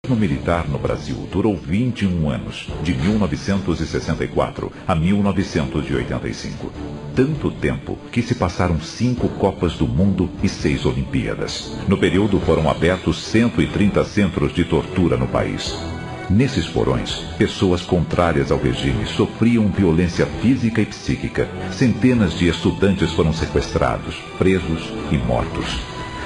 O governo militar no Brasil durou 21 anos, de 1964 a 1985. Tanto tempo que se passaram 5 Copas do Mundo e 6 Olimpíadas. No período foram abertos 130 centros de tortura no país. Nesses porões, pessoas contrárias ao regime sofriam violência física e psíquica. Centenas de estudantes foram sequestrados, presos e mortos.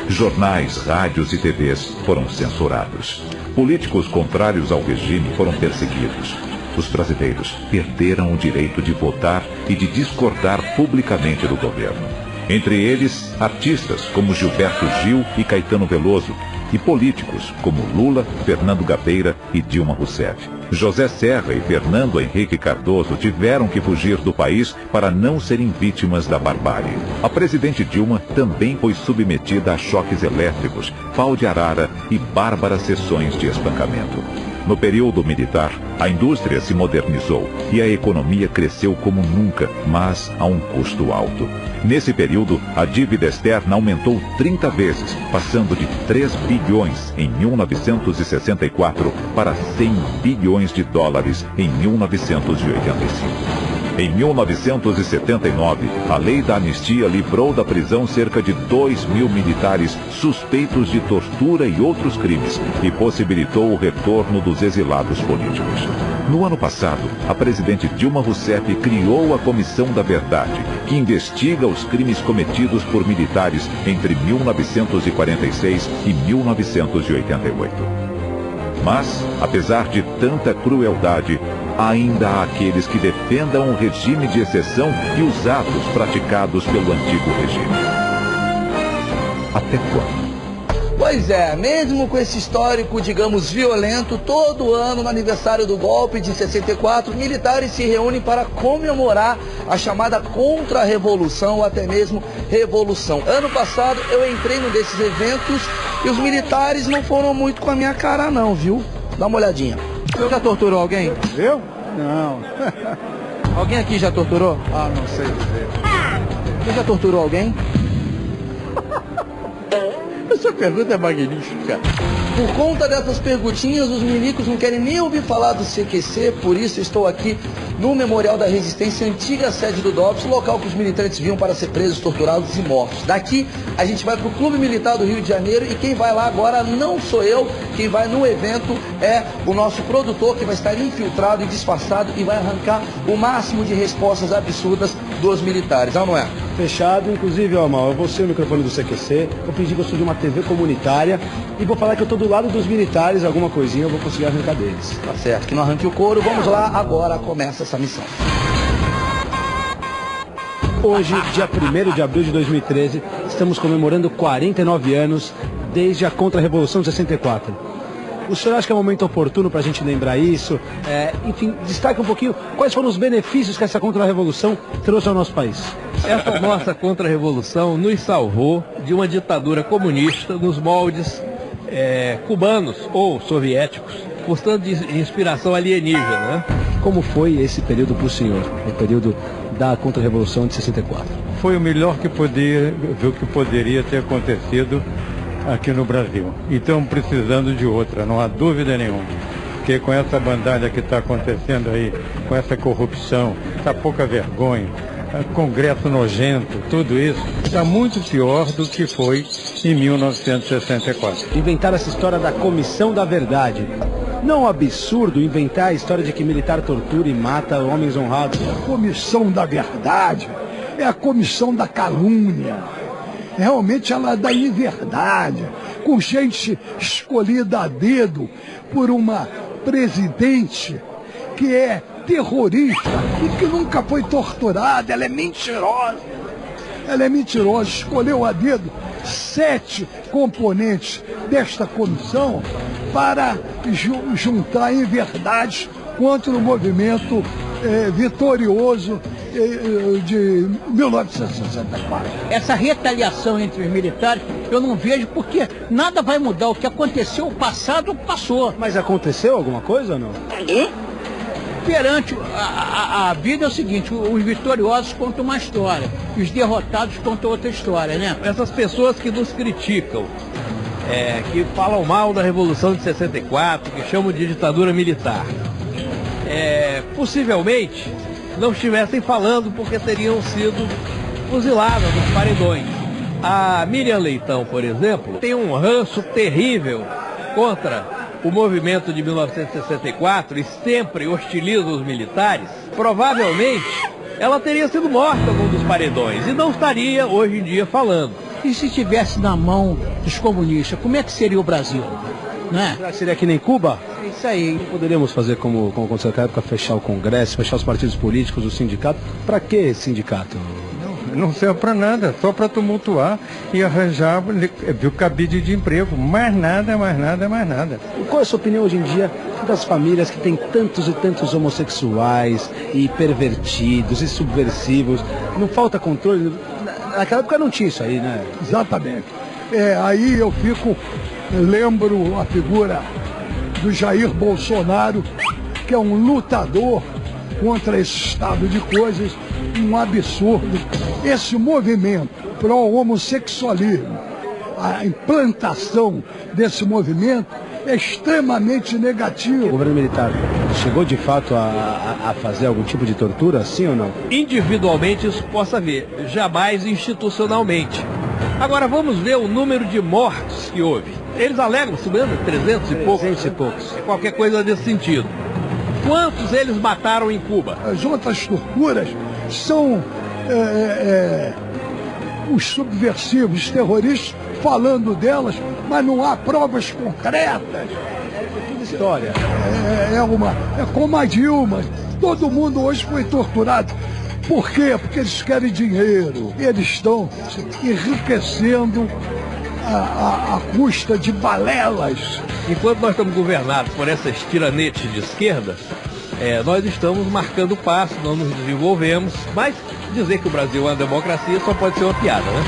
Jornais, rádios e TVs foram censurados. Políticos contrários ao regime foram perseguidos. Os brasileiros perderam o direito de votar e de discordar publicamente do governo. Entre eles, artistas como Gilberto Gil e Caetano Veloso, e políticos como Lula, Fernando Gabeira e Dilma Rousseff. José Serra e Fernando Henrique Cardoso tiveram que fugir do país para não serem vítimas da barbárie. A presidente Dilma também foi submetida a choques elétricos, pau de arara e bárbaras sessões de espancamento. No período militar, a indústria se modernizou e a economia cresceu como nunca, mas a um custo alto. Nesse período, a dívida externa aumentou 30 vezes, passando de 3 bilhões em 1964 para 100 bilhões de dólares em 1985. Em 1979, a lei da anistia livrou da prisão cerca de 2.000 militares suspeitos de tortura e outros crimes e possibilitou o retorno dos exilados políticos. No ano passado, a presidente Dilma Rousseff criou a Comissão da Verdade, que investiga os crimes cometidos por militares entre 1946 e 1988. Mas, apesar de tanta crueldade, ainda há aqueles que defendam o regime de exceção e os atos praticados pelo antigo regime. Até quando? Pois é, mesmo com esse histórico, digamos, violento, todo ano, no aniversário do golpe de 64, militares se reúnem para comemorar a chamada contra-revolução ou até mesmo revolução. Ano passado eu entrei num desses eventos e os militares não foram muito com a minha cara não, viu? Dá uma olhadinha. Você já torturou alguém? Eu? Não. Alguém aqui já torturou? Ah, não sei dizer. Você já torturou alguém? Essa pergunta é magnífica. Por conta dessas perguntinhas, os milicos não querem nem ouvir falar do CQC, por isso estou aqui no Memorial da Resistência, antiga sede do DOPS, local que os militantes vinham para ser presos, torturados e mortos. Daqui, a gente vai para o Clube Militar do Rio de Janeiro e quem vai lá agora não sou eu, quem vai no evento é o nosso produtor, que vai estar infiltrado e disfarçado e vai arrancar o máximo de respostas absurdas dos militares, não é? Fechado, inclusive, ó, Mal, eu vou ser o microfone do CQC, eu fingi que eu sou de uma TV comunitária e vou falar que eu tô do lado dos militares, alguma coisinha eu vou conseguir arrancar deles. Tá certo, que não arranque o couro, vamos lá, agora começa essa missão. Hoje, dia 1º de abril de 2013, estamos comemorando 49 anos desde a Contra-Revolução de 64. O senhor acha que é um momento oportuno para a gente lembrar isso? Enfim, destaque um pouquinho quais foram os benefícios que essa Contra-Revolução trouxe ao nosso país. Essa nossa Contra-Revolução nos salvou de uma ditadura comunista nos moldes cubanos ou soviéticos, portanto de inspiração alienígena, né? Como foi esse período para o senhor, o período da Contra-Revolução de 64? Foi o melhor que poderia ter acontecido aqui no Brasil. E estamos precisando de outra, não há dúvida nenhuma. Porque com essa bandalha que está acontecendo aí, com essa corrupção, essa pouca vergonha, Congresso nojento, tudo isso, está muito pior do que foi em 1964. Inventar essa história da Comissão da Verdade. Não é um absurdo inventar a história de que militar tortura e mata homens honrados? A Comissão da Verdade é a comissão da calúnia. Realmente ela é da inverdade, com gente escolhida a dedo por uma presidente que é terrorista e que nunca foi torturada. Ela é mentirosa. Ela é mentirosa, escolheu a dedo 7 componentes desta comissão para juntar em verdade contra o movimento vitorioso de 1964. Essa retaliação entre os militares eu não vejo, porque nada vai mudar. O que aconteceu, o passado passou. Mas aconteceu alguma coisa ou não? Perante a vida é o seguinte, os vitoriosos contam uma história, os derrotados contam outra história, né? Essas pessoas que nos criticam, que falam mal da Revolução de 64, que chamam de ditadura militar. Possivelmente não estivessem falando porque teriam sido fuziladas nos paredões. A Miriam Leitão, por exemplo, tem um ranço terrível contra o movimento de 1964 e sempre hostiliza os militares. Provavelmente ela teria sido morta num dos paredões e não estaria hoje em dia falando. E se estivesse na mão dos comunistas, como é que seria o Brasil? Né? Será que seria que nem Cuba? É isso aí. Poderíamos fazer como aconteceu naquela época, fechar o Congresso, fechar os partidos políticos, o sindicato. Para que sindicato? Não serve para nada, só para tumultuar e arranjar viu cabide de emprego. Mais nada, mais nada, mais nada. E qual é a sua opinião hoje em dia das famílias que têm tantos e tantos homossexuais e pervertidos e subversivos? Não falta controle? Naquela época não tinha isso aí, né? Exatamente. Aí eu lembro a figura do Jair Bolsonaro, que é um lutador contra esse estado de coisas, um absurdo. Esse movimento pró-homossexualismo, a implantação desse movimento é extremamente negativo. O governo militar chegou de fato a fazer algum tipo de tortura, sim ou não? Individualmente isso possa haver, jamais institucionalmente. Agora vamos ver o número de mortos que houve. Eles alegam, se não me engano, 300 e poucos. 300 e poucos. Qualquer coisa desse sentido. Quantos eles mataram em Cuba? As outras torturas são os subversivos, os terroristas, falando delas, mas não há provas concretas. História. É como a Dilma. Todo mundo hoje foi torturado. Por quê? Porque eles querem dinheiro. Eles estão enriquecendo à custa de balelas. Enquanto nós estamos governados por essas tiranetes de esquerda, nós estamos marcando passo, não nos desenvolvemos, mas dizer que o Brasil é uma democracia só pode ser uma piada, né?